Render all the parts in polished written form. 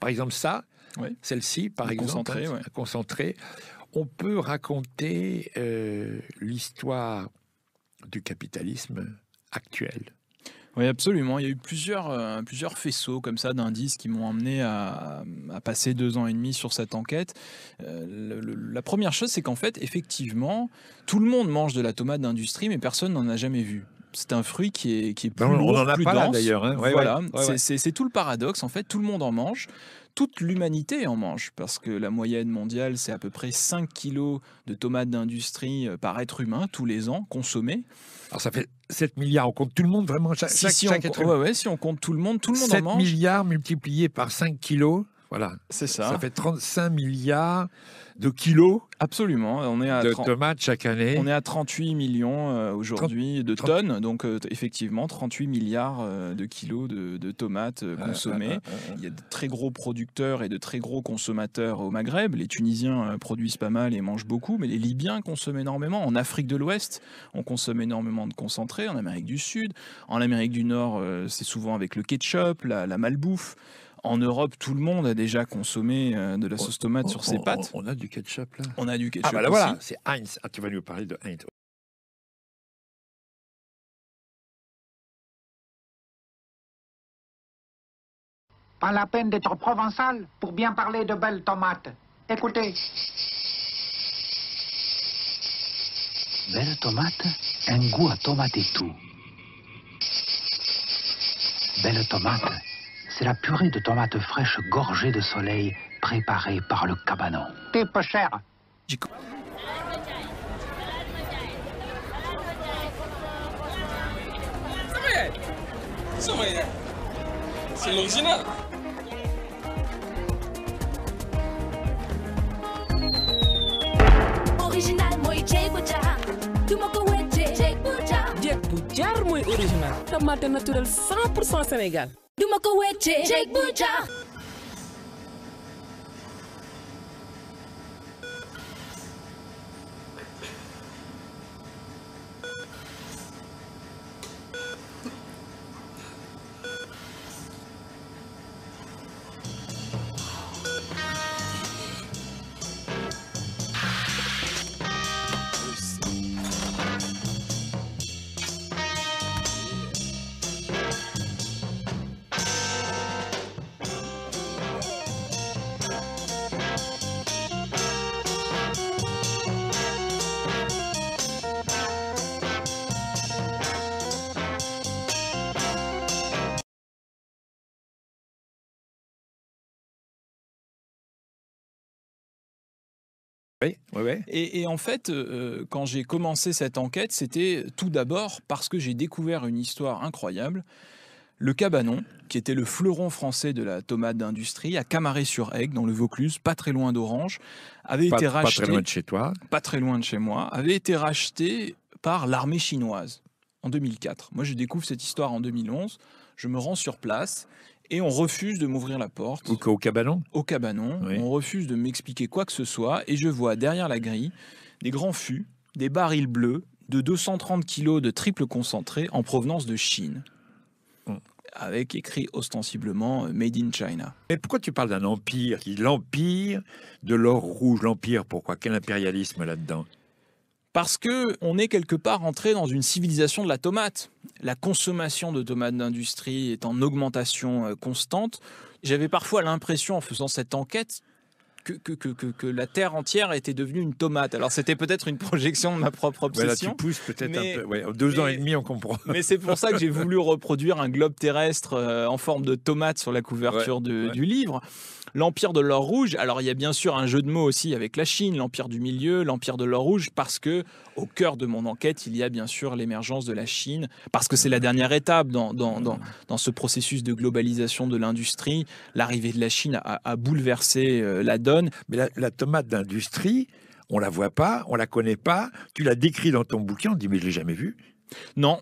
par exemple ça, Oui. celle-ci, par exemple, Concentré, ouais. concentré, on peut raconter l'histoire du capitalisme actuel. Oui, absolument. Il y a eu plusieurs faisceaux comme ça d'indices qui m'ont amené à passer 2 ans et demi sur cette enquête. La première chose, c'est qu'en fait, effectivement, tout le monde mange de la tomate d'industrie, mais personne n'en a jamais vu. C'est un fruit qui est plus On lourd, n'en a plus pas là dense. d'ailleurs. Hein. Voilà, Ouais. c'est tout le paradoxe. En fait, tout le monde en mange. Toute l'humanité en mange, parce que la moyenne mondiale, c'est à peu près 5 kilos de tomates d'industrie par être humain tous les ans consommés. Alors ça fait 7 milliards, on compte tout le monde vraiment chaque être humain. Si on compte tout le monde en 7 mange. milliards multipliés par 5 kilos, voilà. C'est ça. Ça fait 35 milliards de kilos Absolument. On est à de tomates chaque année. On est à 38 millions aujourd'hui de tonnes, donc effectivement 38 milliards de kilos de tomates consommées. Il y a de très gros producteurs et de très gros consommateurs au Maghreb. Les Tunisiens produisent pas mal et mangent beaucoup, mais les Libyens consomment énormément. En Afrique de l'Ouest, on consomme énormément de concentré. En Amérique du Sud, en Amérique du Nord, c'est souvent avec le ketchup, la malbouffe. En Europe, tout le monde a déjà consommé de la sauce tomate sur ses pâtes. On a du ketchup là. On a du ketchup là aussi. voilà, c'est Heinz. Tu vas nous parler de Heinz. Pas la peine d'être provençal pour bien parler de belles tomates. Écoutez. Belle tomate, un goût à tomate et tout. Belle tomate, c'est la purée de tomates fraîches gorgée de soleil préparée par le cabanon. T'es pas cher. C'est l'original. Original mooy Jay Bouchard du ma ko wéccee Jay Bouchard. Jay Bouchard mooy original. tomate naturel 100% Sénégal. du ma ko wéccee Jay Bouchard. Oui. Et en fait, quand j'ai commencé cette enquête, c'était tout d'abord parce que j'ai découvert une histoire incroyable. Le cabanon, qui était le fleuron français de la tomate d'industrie, à Camaret-sur-Aigle, dans le Vaucluse, pas très loin d'Orange, avait été racheté... Pas très loin de chez toi. Pas très loin de chez moi, avait été racheté par l'armée chinoise en 2004. Moi, je découvre cette histoire en 2011, je me rends sur place... Et on refuse de m'ouvrir la porte. Au cabanon ? Au cabanon. Oui. On refuse de m'expliquer quoi que ce soit. Et je vois derrière la grille des grands fûts, des barils bleus de 230 kilos de triple concentré en provenance de Chine. Avec écrit ostensiblement « Made in China ». Et pourquoi tu parles d'un empire ? L'empire de l'or rouge. L'empire, pourquoi ? Quel impérialisme là-dedans ? Parce qu'on est quelque part entré dans une civilisation de la tomate. La consommation de tomates d'industrie est en augmentation constante. J'avais parfois l'impression, en faisant cette enquête, que la terre entière était devenue une tomate. Alors c'était peut-être une projection de ma propre obsession. Là, tu pousses peut-être un peu. Ouais, 2 ans et demi, on comprend. Mais c'est pour ça que j'ai voulu reproduire un globe terrestre en forme de tomate sur la couverture du livre. L'empire de l'or rouge, alors il y a bien sûr un jeu de mots aussi avec la Chine, l'empire du milieu, l'empire de l'or rouge, parce que au cœur de mon enquête, il y a bien sûr l'émergence de la Chine, parce que c'est la dernière étape dans ce processus de globalisation de l'industrie. L'arrivée de la Chine a bouleversé la donne. Mais la tomate d'industrie, on la voit pas, on la connaît pas, tu l'as décrit dans ton bouquin, on dit mais je l'ai jamais vue. Non.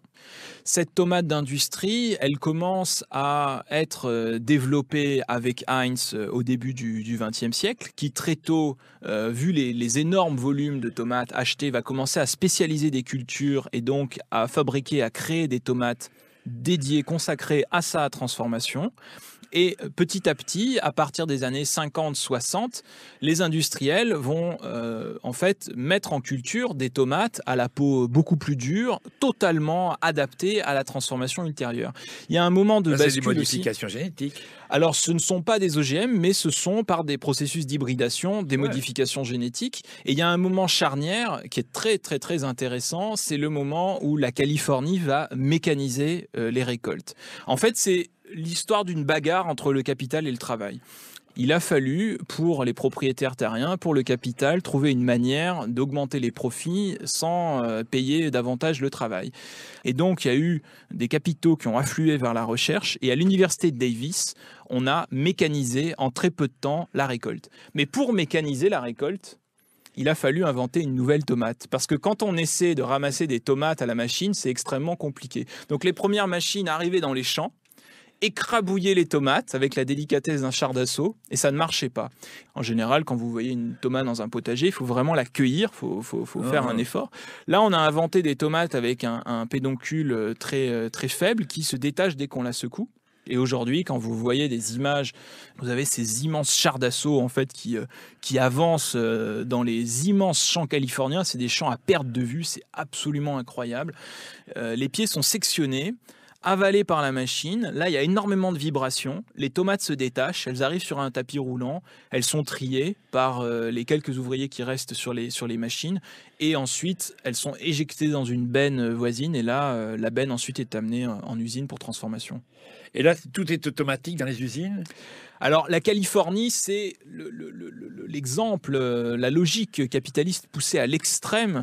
Cette tomate d'industrie, elle commence à être développée avec Heinz au début du XXe siècle, qui très tôt, vu les énormes volumes de tomates achetées, va commencer à spécialiser des cultures et donc à fabriquer, à créer des tomates dédiées, consacrées à sa transformation. Et petit à petit, à partir des années 50-60, les industriels vont en fait mettre en culture des tomates à la peau beaucoup plus dure, totalement adaptées à la transformation ultérieure. Il y a un moment de bascule c'est des modifications génétiques. Alors, ce ne sont pas des OGM, mais ce sont par des processus d'hybridation, des modifications génétiques. Et il y a un moment charnière qui est très, très, très intéressant. C'est le moment où la Californie va mécaniser les récoltes. En fait, c'est l'histoire d'une bagarre entre le capital et le travail. Il a fallu, pour les propriétaires terriens, pour le capital, trouver une manière d'augmenter les profits sans payer davantage le travail. Et donc, il y a eu des capitaux qui ont afflué vers la recherche. Et à l'université de Davis, on a mécanisé en très peu de temps la récolte. Mais pour mécaniser la récolte, il a fallu inventer une nouvelle tomate. Parce que quand on essaie de ramasser des tomates à la machine, c'est extrêmement compliqué. Donc, les premières machines arrivaient dans les champs, écrabouiller les tomates avec la délicatesse d'un char d'assaut, et ça ne marchait pas. En général, quand vous voyez une tomate dans un potager, il faut vraiment la cueillir, il faut faire un effort. Là, on a inventé des tomates avec un pédoncule très, très faible qui se détache dès qu'on la secoue. Et aujourd'hui, quand vous voyez des images, vous avez ces immenses chars d'assaut en fait qui avancent dans les immenses champs californiens. C'est des champs à perte de vue, c'est absolument incroyable. Les pieds sont sectionnés, avalées par la machine. Là, il y a énormément de vibrations. Les tomates se détachent, elles arrivent sur un tapis roulant, elles sont triées par les quelques ouvriers qui restent sur les machines, et ensuite, elles sont éjectées dans une benne voisine, et là, la benne ensuite est amenée en usine pour transformation. Et là, tout est automatique dans les usines ? Alors, la Californie, c'est l'exemple, la logique capitaliste poussée à l'extrême.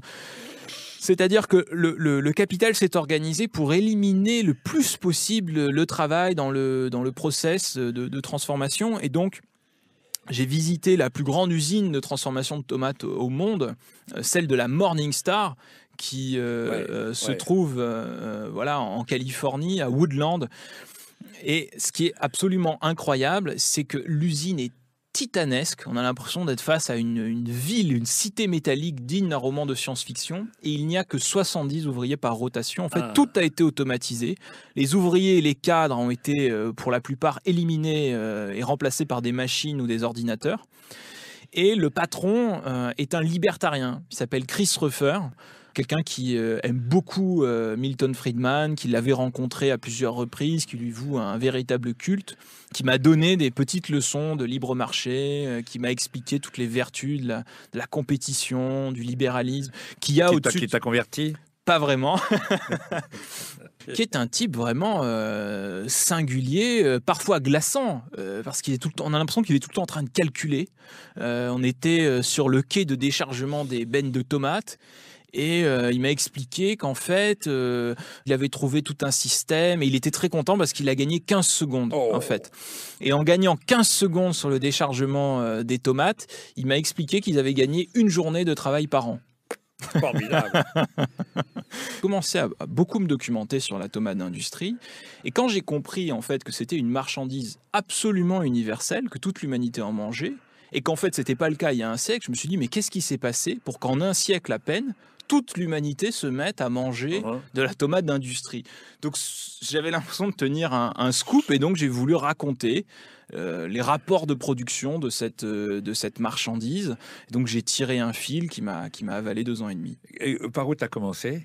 C'est-à-dire que le capital s'est organisé pour éliminer le plus possible le travail dans le process de transformation. Et donc, j'ai visité la plus grande usine de transformation de tomates au monde, celle de la Morningstar, qui se trouve en Californie, à Woodland. Et ce qui est absolument incroyable, c'est que l'usine est titanesque. On a l'impression d'être face à une ville, une cité métallique digne d'un roman de science-fiction. Et il n'y a que 70 ouvriers par rotation. En fait, tout a été automatisé. Les ouvriers et les cadres ont été, pour la plupart, éliminés et remplacés par des machines ou des ordinateurs. Et le patron est un libertarien. Il s'appelle Chris Ruffer. Quelqu'un qui aime beaucoup Milton Friedman, qui l'avait rencontré à plusieurs reprises, qui lui voue un véritable culte, qui m'a donné des petites leçons de libre marché, qui m'a expliqué toutes les vertus de la compétition, du libéralisme, qui t'a converti ? Pas vraiment. Qui est un type vraiment singulier, parfois glaçant, parce on a l'impression qu'il est tout le temps en train de calculer. On était sur le quai de déchargement des bennes de tomates. Et il m'a expliqué qu'en fait, il avait trouvé tout un système et il était très content parce qu'il a gagné 15 secondes, en fait. Et en gagnant 15 secondes sur le déchargement des tomates, il m'a expliqué qu'ils avaient gagné une journée de travail par an. Formidable. J'ai commencé à beaucoup me documenter sur la tomate d'industrie. Et quand j'ai compris, en fait, que c'était une marchandise absolument universelle, que toute l'humanité en mangeait, et qu'en fait, c'était pas le cas il y a un siècle, je me suis dit, mais qu'est-ce qui s'est passé pour qu'en un siècle à peine, toute l'humanité se mette à manger de la tomate d'industrie. Donc j'avais l'impression de tenir un scoop, et donc j'ai voulu raconter les rapports de production de cette marchandise. Et donc j'ai tiré un fil qui m'a avalé 2 ans et demi. Et par où tu as commencé ?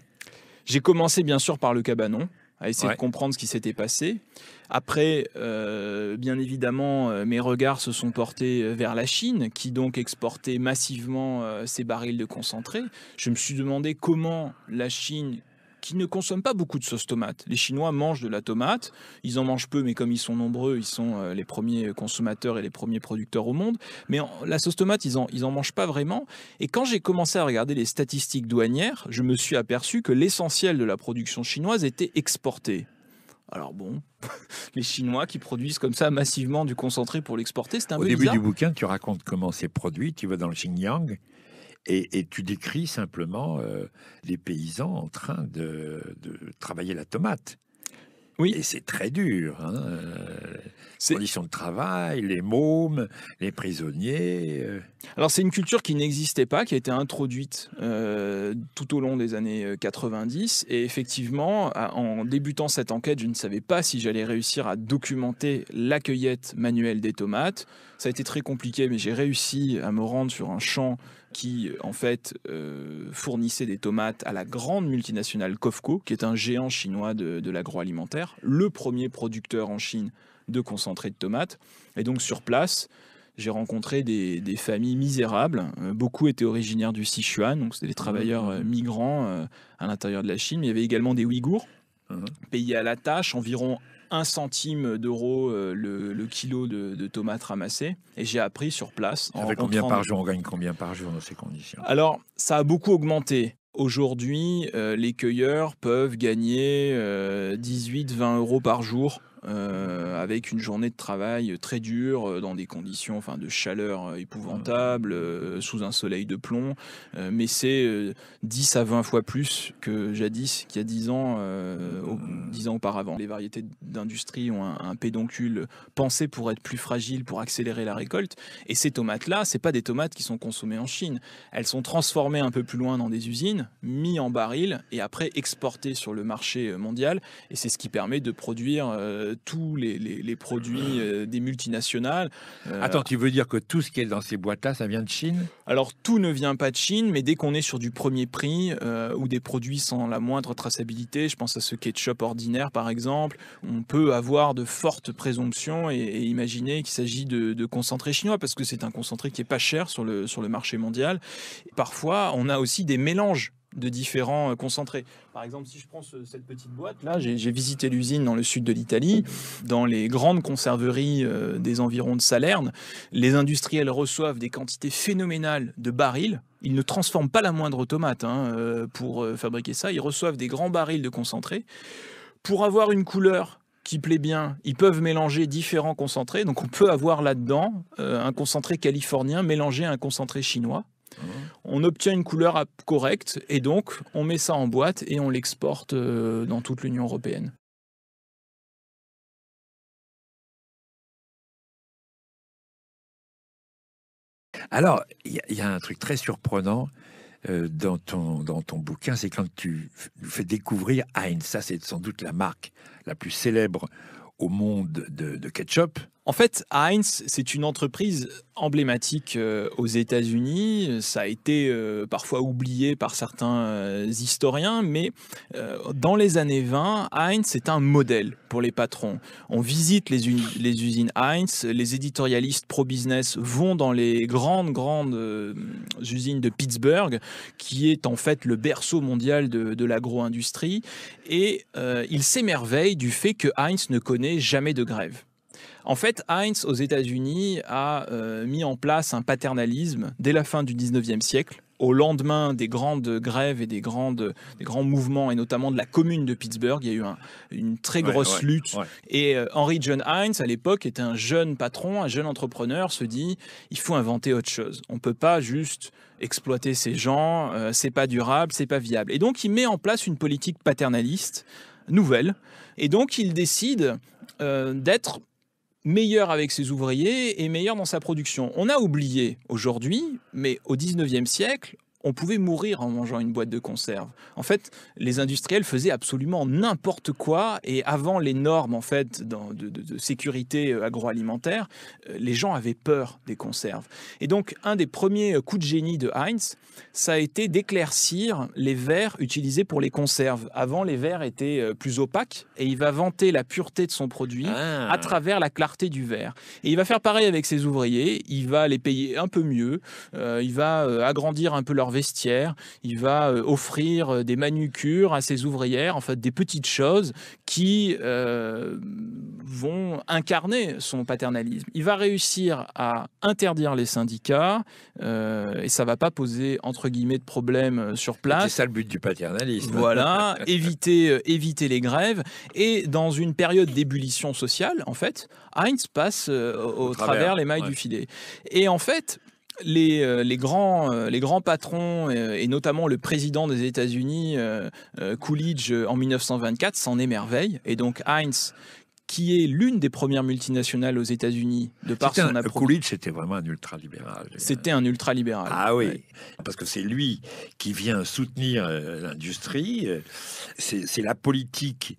J'ai commencé bien sûr par le cabanon, à essayer de comprendre ce qui s'était passé. Après, bien évidemment, mes regards se sont portés vers la Chine, qui donc exportait massivement ses barils de concentré. Je me suis demandé comment la Chine, qui ne consomme pas beaucoup de sauce tomate, les Chinois mangent de la tomate, ils en mangent peu, mais comme ils sont nombreux, ils sont les premiers consommateurs et les premiers producteurs au monde. Mais la sauce tomate, ils en mangent pas vraiment. Et quand j'ai commencé à regarder les statistiques douanières, je me suis aperçu que l'essentiel de la production chinoise était exporté. Alors bon, les Chinois qui produisent comme ça massivement du concentré pour l'exporter, c'est un peu bizarre. Au début du bouquin, tu racontes comment c'est produit, tu vas dans le Xinjiang et tu décris simplement les paysans en train de travailler la tomate. Oui. Et c'est très dur. Les conditions de travail, les mômes, les prisonniers. Alors c'est une culture qui n'existait pas, qui a été introduite tout au long des années 90. Et effectivement, en débutant cette enquête, je ne savais pas si j'allais réussir à documenter la cueillette manuelle des tomates. Ça a été très compliqué, mais j'ai réussi à me rendre sur un champ qui, en fait, fournissait des tomates à la grande multinationale COFCO, qui est un géant chinois de l'agroalimentaire, le premier producteur en Chine de concentré de tomates. Et donc, sur place, j'ai rencontré des familles misérables. Beaucoup étaient originaires du Sichuan, donc c'était des travailleurs migrants à l'intérieur de la Chine. Mais il y avait également des Ouïghours, payés à la tâche, environ 1 centime d'euro le kilo de tomates ramassées. Et j'ai appris sur place. Ça fait combien par jour? On gagne combien par jour dans ces conditions? Alors, ça a beaucoup augmenté. Aujourd'hui, les cueilleurs peuvent gagner 18-20 euros par jour. Avec une journée de travail très dure, dans des conditions de chaleur épouvantables, sous un soleil de plomb, mais c'est 10 à 20 fois plus que jadis, qu'il y a 10 ans auparavant. Les variétés d'industrie ont un pédoncule pensé pour être plus fragile, pour accélérer la récolte, et ces tomates-là, c'est pas des tomates qui sont consommées en Chine. Elles sont transformées un peu plus loin dans des usines, mises en baril, et après exportées sur le marché mondial, et c'est ce qui permet de produire tous les produits des multinationales. Attends, tu veux dire que tout ce qui est dans ces boîtes-là, ça vient de Chine? Alors, tout ne vient pas de Chine, mais dès qu'on est sur du premier prix ou des produits sans la moindre traçabilité, je pense à ce ketchup ordinaire par exemple, on peut avoir de fortes présomptions et imaginer qu'il s'agit de concentré chinois, parce que c'est un concentré qui est pas cher sur le marché mondial. Et parfois, on a aussi des mélanges de différents concentrés. Par exemple, si je prends cette petite boîte là, j'ai visité l'usine dans le sud de l'Italie, dans les grandes conserveries des environs de Salerne. Les industriels reçoivent des quantités phénoménales de barils. Ils ne transforment pas la moindre tomate pour fabriquer ça. Ils reçoivent des grands barils de concentré. Pour avoir une couleur qui plaît bien, ils peuvent mélanger différents concentrés. Donc on peut avoir là-dedans un concentré californien mélangé à un concentré chinois. On obtient une couleur correcte et donc on met ça en boîte et on l'exporte dans toute l'Union européenne. Alors, il y a un truc très surprenant dans ton bouquin, c'est quand tu fais découvrir Heinz. Ça, c'est sans doute la marque la plus célèbre au monde de ketchup. En fait, Heinz, c'est une entreprise emblématique aux États-Unis. Ça a été parfois oublié par certains historiens, mais dans les années 20, Heinz est un modèle pour les patrons. On visite les usines Heinz, les éditorialistes pro-business vont dans les grandes usines de Pittsburgh, qui est en fait le berceau mondial de l'agro-industrie, et ils s'émerveillent du fait que Heinz ne connaît jamais de grève. En fait, Heinz, aux États-Unis, a mis en place un paternalisme dès la fin du 19e siècle, au lendemain des grandes grèves et des grands mouvements, et notamment de la commune de Pittsburgh. Il y a eu une très grosse lutte. Ouais. Et Henry John Heinz, à l'époque, était un jeune patron, un jeune entrepreneur, se dit « il faut inventer autre chose. On ne peut pas juste exploiter ces gens, c'est pas durable, c'est pas viable. » Et donc, il met en place une politique paternaliste nouvelle. Et donc, il décide d'être meilleur avec ses ouvriers et meilleur dans sa production. On a oublié aujourd'hui, mais au 19e siècle, on pouvait mourir en mangeant une boîte de conserve. En fait, les industriels faisaient absolument n'importe quoi, et avant les normes en fait de sécurité agroalimentaire, les gens avaient peur des conserves. Et donc, un des premiers coups de génie de Heinz, ça a été d'éclaircir les verres utilisés pour les conserves. Avant, les verres étaient plus opaques, et il va vanter la pureté de son produit à travers la clarté du verre. Et il va faire pareil avec ses ouvriers, il va les payer un peu mieux, il va agrandir un peu leur vestiaire, il va offrir des manucures à ses ouvrières, en fait des petites choses qui vont incarner son paternalisme. Il va réussir à interdire les syndicats et ça va pas poser entre guillemets de problème sur place. C'est ça le but du paternalisme. Voilà, éviter les grèves, et dans une période d'ébullition sociale, en fait, Heinz passe au travers les mailles du filet. Et en fait, les grands patrons, et notamment le président des États-Unis, Coolidge, en 1924, s'en émerveille. Et donc Heinz, qui est l'une des premières multinationales aux États-Unis, de par son approche. Coolidge, c'était vraiment un ultralibéral. C'était un ultralibéral. Ah oui, ouais. Parce que c'est lui qui vient soutenir l'industrie. C'est la politique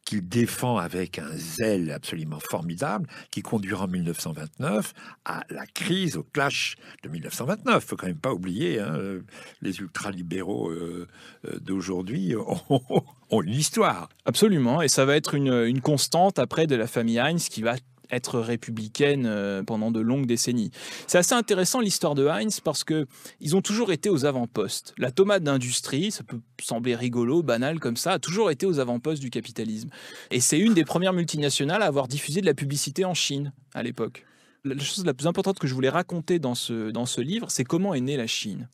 qu'il défend avec un zèle absolument formidable, qui conduira en 1929 à la crise, au clash de 1929. Il ne faut quand même pas oublier, hein, les ultralibéraux d'aujourd'hui ont une histoire. Absolument, et ça va être une constante après de la famille Heinz, qui va être républicaine pendant de longues décennies. C'est assez intéressant l'histoire de Heinz, parce que ils ont toujours été aux avant-postes. La tomate d'industrie, ça peut sembler rigolo, banal comme ça, a toujours été aux avant-postes du capitalisme. Et c'est une des premières multinationales à avoir diffusé de la publicité en Chine à l'époque. La chose la plus importante que je voulais raconter dans ce livre, c'est comment est née la Chine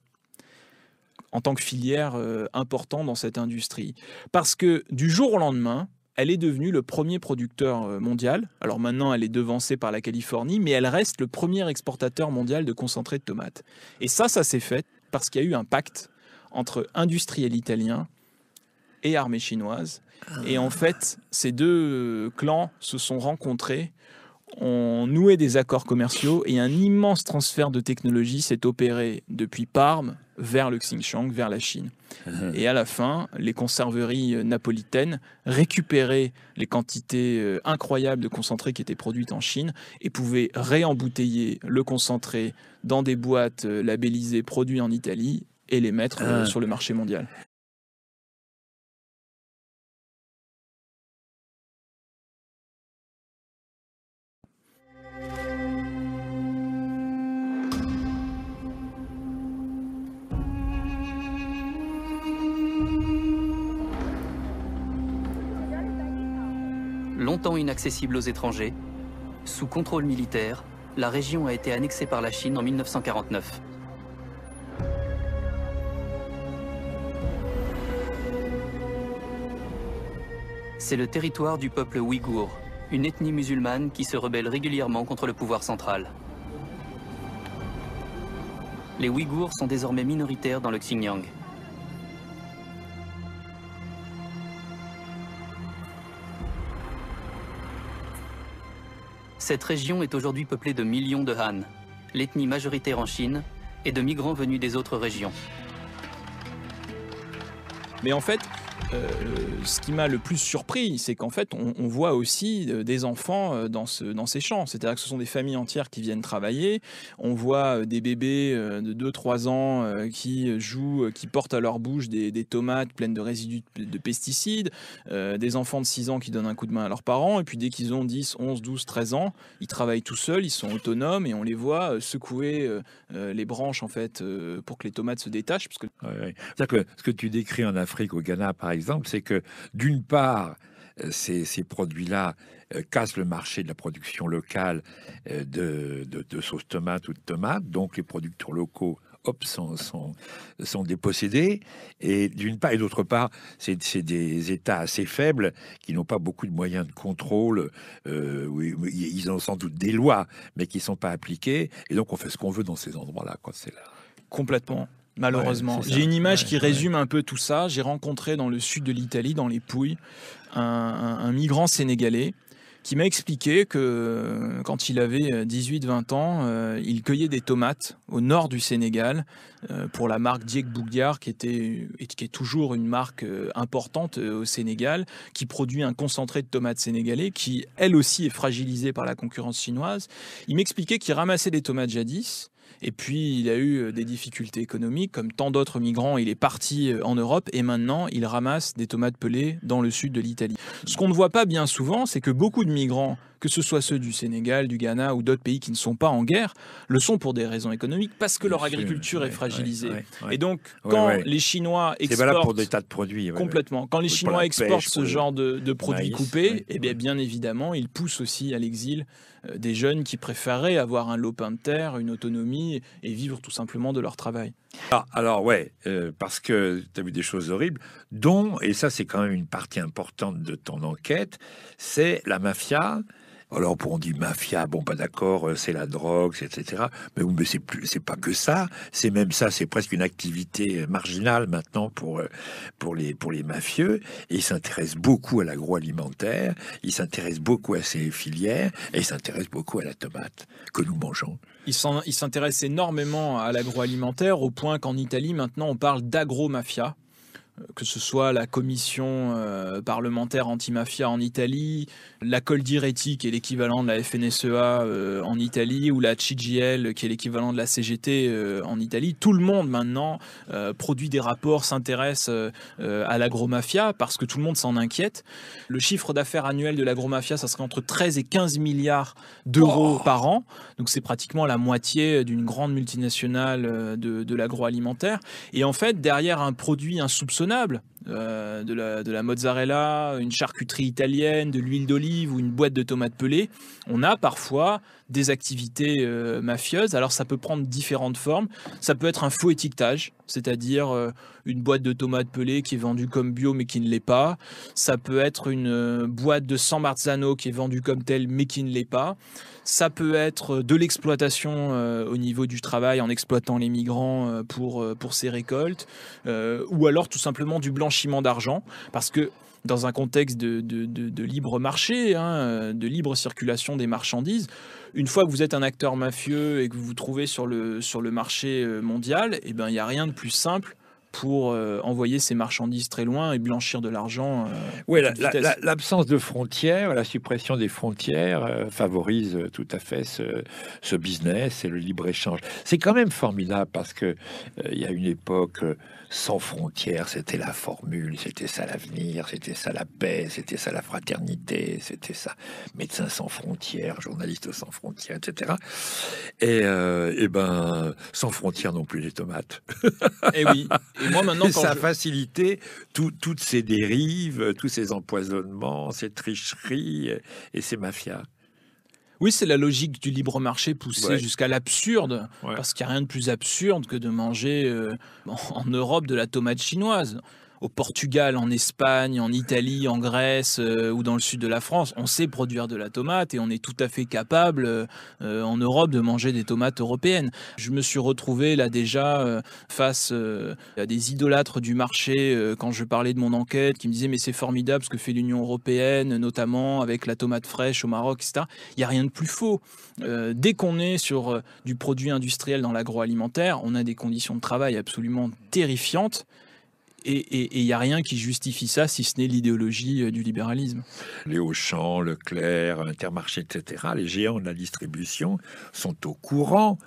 en tant que filière importante dans cette industrie. Parce que du jour au lendemain, elle est devenue le premier producteur mondial. Alors maintenant, elle est devancée par la Californie, mais elle reste le premier exportateur mondial de concentré de tomates. Et ça s'est fait parce qu'il y a eu un pacte entre industriels italiens et armée chinoise. Et en fait, ces deux clans se sont rencontrés, ont noué des accords commerciaux, et un immense transfert de technologie s'est opéré depuis Parme vers le Xinjiang, vers la Chine. Et à la fin, les conserveries napolitaines récupéraient les quantités incroyables de concentré qui étaient produites en Chine et pouvaient réembouteiller le concentré dans des boîtes labellisées produits en Italie et les mettre sur le marché mondial. Longtemps inaccessible aux étrangers, sous contrôle militaire, la région a été annexée par la Chine en 1949. C'est le territoire du peuple ouïghour, une ethnie musulmane qui se rebelle régulièrement contre le pouvoir central. Les Ouïghours sont désormais minoritaires dans le Xinjiang. Cette région est aujourd'hui peuplée de millions de Han, l'ethnie majoritaire en Chine, et de migrants venus des autres régions. Mais en fait, ce qui m'a le plus surpris, c'est qu'en fait, on voit aussi des enfants dans ces champs. C'est-à-dire que ce sont des familles entières qui viennent travailler. On voit des bébés de 2-3 ans qui jouent, qui portent à leur bouche des tomates pleines de résidus de pesticides, des enfants de 6 ans qui donnent un coup de main à leurs parents, et puis dès qu'ils ont 10, 11, 12, 13 ans, ils travaillent tout seuls, ils sont autonomes, et on les voit secouer les branches en fait, pour que les tomates se détachent. Parce que... C'est-à-dire que ce que tu décris en Afrique, au Ghana par exemple, c'est que d'une part, ces produits-là cassent le marché de la production locale de sauce tomate ou de tomates, donc les producteurs locaux sont dépossédés, et d'une part, et d'autre part, c'est des États assez faibles qui n'ont pas beaucoup de moyens de contrôle. Oui, ils ont sans doute des lois, mais qui ne sont pas appliquées, et donc on fait ce qu'on veut dans ces endroits-là, quoi. C'est là. Complètement. Malheureusement. J'ai une image qui résume un peu tout ça. J'ai rencontré dans le sud de l'Italie, dans les Pouilles, un migrant sénégalais qui m'a expliqué que quand il avait 18-20 ans, il cueillait des tomates au nord du Sénégal pour la marque Dieg Bouguiar, qui est toujours une marque importante au Sénégal, qui produit un concentré de tomates sénégalais qui, elle aussi, est fragilisée par la concurrence chinoise. Il m'expliquait qu'il ramassait des tomates jadis. Et puis, il a eu des difficultés économiques. Comme tant d'autres migrants, il est parti en Europe et maintenant, il ramasse des tomates pelées dans le sud de l'Italie. Ce qu'on ne voit pas bien souvent, c'est que beaucoup de migrants, que ce soit ceux du Sénégal, du Ghana ou d'autres pays qui ne sont pas en guerre, le sont pour des raisons économiques parce que leur agriculture est fragilisée. Et donc, quand les Chinois exportent... C'est valable pour des tas de produits. Complètement. Quand les Chinois exportent ce genre de produits coupés, eh bien évidemment, ils poussent aussi à l'exil des jeunes qui préféraient avoir un lopin de terre, une autonomie et vivre tout simplement de leur travail. Alors parce que tu as vu des choses horribles, dont, et ça c'est quand même une partie importante de ton enquête, c'est la mafia Alors, on dit mafia, bon, pas d'accord, c'est la drogue, etc. Mais c'est pas que ça. C'est même ça, c'est presque une activité marginale maintenant pour les mafieux. Et ils s'intéressent beaucoup à l'agroalimentaire, ils s'intéressent beaucoup à ces filières, et ils s'intéressent beaucoup à la tomate que nous mangeons. Ils s'intéressent énormément à l'agroalimentaire, au point qu'en Italie, maintenant, on parle d'agro-mafia. Que ce soit la commission parlementaire anti-mafia en Italie, la Coldiretti qui est l'équivalent de la FNSEA en Italie, ou la CGIL qui est l'équivalent de la CGT en Italie. Tout le monde maintenant produit des rapports, s'intéresse à l'agromafia parce que tout le monde s'en inquiète. Le chiffre d'affaires annuel de l'agromafia, ça serait entre 13 et 15 milliards d'euros par an. Donc c'est pratiquement la moitié d'une grande multinationale de l'agroalimentaire. Et en fait, derrière un produit insoupçonnable, de la mozzarella, une charcuterie italienne, de l'huile d'olive ou une boîte de tomates pelées, on a parfois des activités mafieuses. Alors ça peut prendre différentes formes. Ça peut être un faux étiquetage, c'est-à-dire une boîte de tomates pelées qui est vendue comme bio mais qui ne l'est pas. Ça peut être une boîte de San Marzano qui est vendue comme telle mais qui ne l'est pas. Ça peut être de l'exploitation au niveau du travail en exploitant les migrants pour ces récoltes, ou alors tout simplement du blanchiment d'argent, parce que dans un contexte de libre marché, de libre circulation des marchandises, une fois que vous êtes un acteur mafieux et que vous vous trouvez sur le marché mondial, il n'y a rien de plus simple pour envoyer ces marchandises très loin et blanchir de l'argent. Oui, l'absence de frontières, la suppression des frontières favorise tout à fait ce business et le libre-échange. C'est quand même formidable parce que il y a une époque sans frontières, c'était la formule, c'était ça l'avenir, c'était ça la paix, c'était ça la fraternité, c'était ça médecins sans frontières, journalistes sans frontières, etc. Et sans frontières non plus les tomates. Et oui. Et moi maintenant, ça a facilité toutes ces dérives, tous ces empoisonnements, ces tricheries et ces mafias. Oui, c'est la logique du libre marché poussée jusqu'à l'absurde, parce qu'il n'y a rien de plus absurde que de manger en Europe de la tomate chinoise. Au Portugal, en Espagne, en Italie, en Grèce ou dans le sud de la France, on sait produire de la tomate et on est tout à fait capable en Europe de manger des tomates européennes. Je me suis retrouvé là déjà face à des idolâtres du marché quand je parlais de mon enquête qui me disaient mais c'est formidable ce que fait l'Union européenne, notamment avec la tomate fraîche au Maroc, etc. Il n'y a rien de plus faux. Dès qu'on est sur du produit industriel dans l'agroalimentaire, on a des conditions de travail absolument terrifiantes. Et il n'y a rien qui justifie ça, si ce n'est l'idéologie du libéralisme. Les Auchan, Leclerc, Intermarché, etc., les géants de la distribution sont au courant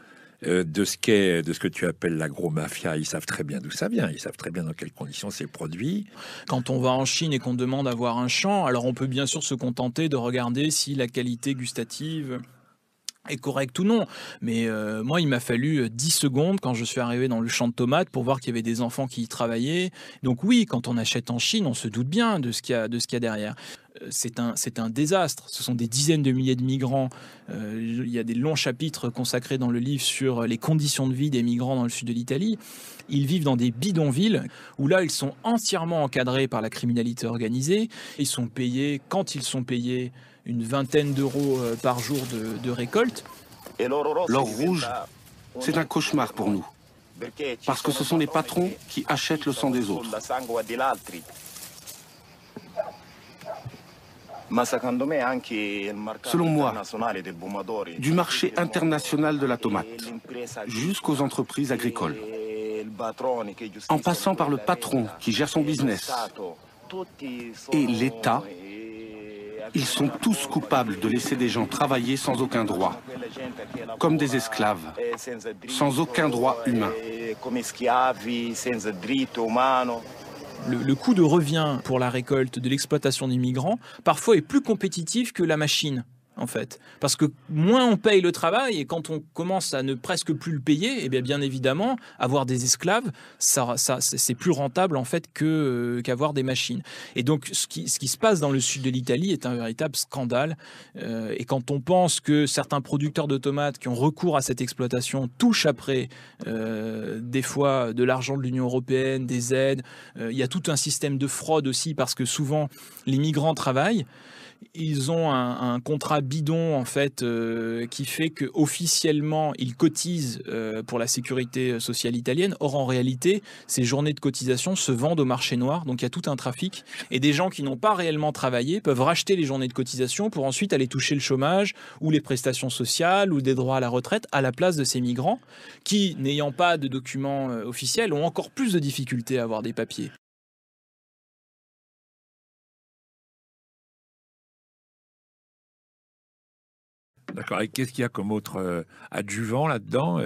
de ce que tu appelles l'agromafia. Ils savent très bien d'où ça vient, ils savent très bien dans quelles conditions c'est produit. Quand on va en Chine et qu'on demande à voir un champ, alors on peut bien sûr se contenter de regarder si la qualité gustative est correct ou non, mais moi il m'a fallu 10 secondes quand je suis arrivé dans le champ de tomates pour voir qu'il y avait des enfants qui y travaillaient. Donc oui, quand on achète en Chine, on se doute bien de ce qu'il y a derrière. C'est un désastre, ce sont des dizaines de milliers de migrants. Il y a des longs chapitres consacrés dans le livre sur les conditions de vie des migrants dans le sud de l'Italie. Ils vivent dans des bidonvilles où là ils sont entièrement encadrés par la criminalité organisée. Ils sont payés, quand ils sont payés, une vingtaine d'euros par jour de récolte. L'or rouge, c'est un cauchemar pour nous, parce que ce sont les patrons qui achètent le sang des autres. Selon moi, du marché international de la tomate jusqu'aux entreprises agricoles, en passant par le patron qui gère son business et l'État, ils sont tous coupables de laisser des gens travailler sans aucun droit, comme des esclaves, sans aucun droit humain. Le coût de revient pour la récolte de l'exploitation des migrants, parfois est plus compétitif que la machine, en fait. Parce que moins on paye le travail, et quand on commence à ne presque plus le payer, eh bien évidemment, avoir des esclaves, ça c'est plus rentable, en fait, qu'avoir des machines. Et donc, ce qui se passe dans le sud de l'Italie est un véritable scandale. Et quand on pense que certains producteurs de tomates qui ont recours à cette exploitation touchent après, des fois, de l'argent de l'Union européenne, des aides, il y a tout un système de fraude aussi, parce que souvent, les migrants travaillent. Ils ont un contrat bidon en fait qui fait que officiellement ils cotisent pour la sécurité sociale italienne. Or en réalité, ces journées de cotisation se vendent au marché noir, donc il y a tout un trafic. Et des gens qui n'ont pas réellement travaillé peuvent racheter les journées de cotisation pour ensuite aller toucher le chômage ou les prestations sociales ou des droits à la retraite à la place de ces migrants qui, n'ayant pas de documents officiels, ont encore plus de difficultés à avoir des papiers. D'accord. Et qu'est-ce qu'il y a comme autre adjuvant là-dedans?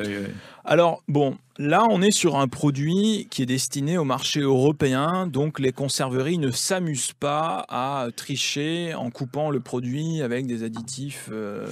Alors, bon, là, on est sur un produit qui est destiné au marché européen, donc les conserveries ne s'amusent pas à tricher en coupant le produit avec des additifs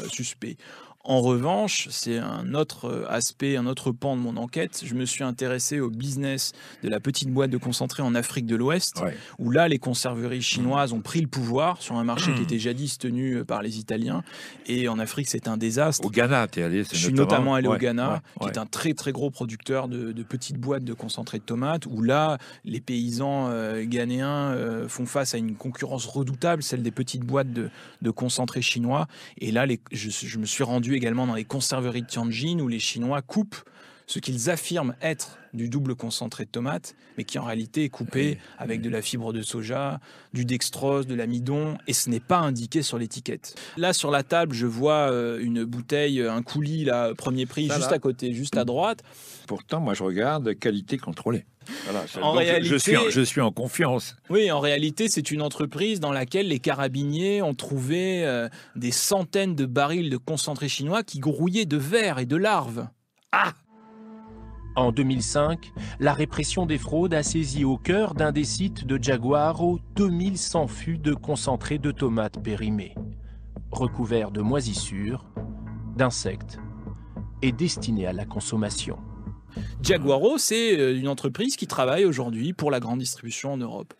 suspects. En revanche, c'est un autre aspect, un autre pan de mon enquête. Je me suis intéressé au business de la petite boîte de concentré en Afrique de l'Ouest, où là, les conserveries chinoises ont pris le pouvoir sur un marché qui était jadis tenu par les Italiens. Et en Afrique, c'est un désastre. Au Ghana, tu es allé? Je suis notamment allé au Ghana, qui est un très très gros producteur de petites boîtes de concentré de tomates, où là, les paysans ghanéens font face à une concurrence redoutable, celle des petites boîtes de concentré chinois. Et là, je me suis rendu également dans les conserveries de Tianjin où les Chinois coupent ce qu'ils affirment être du double concentré de tomate, mais qui en réalité est coupé avec de la fibre de soja, du dextrose, de l'amidon, et ce n'est pas indiqué sur l'étiquette. Là, sur la table, je vois une bouteille, un coulis, là, premier prix, ça, juste là, à côté, juste à droite. Pourtant, moi, je regarde qualité contrôlée. Voilà, en réalité, je suis en confiance. Oui, en réalité, c'est une entreprise dans laquelle les carabiniers ont trouvé des centaines de barils de concentré chinois qui grouillaient de vers et de larves. Ah! En 2005, la répression des fraudes a saisi au cœur d'un des sites de Jaguaro 2100 fûts de concentré de tomates périmés, recouverts de moisissures, d'insectes et destinés à la consommation. Jaguaro, c'est une entreprise qui travaille aujourd'hui pour la grande distribution en Europe.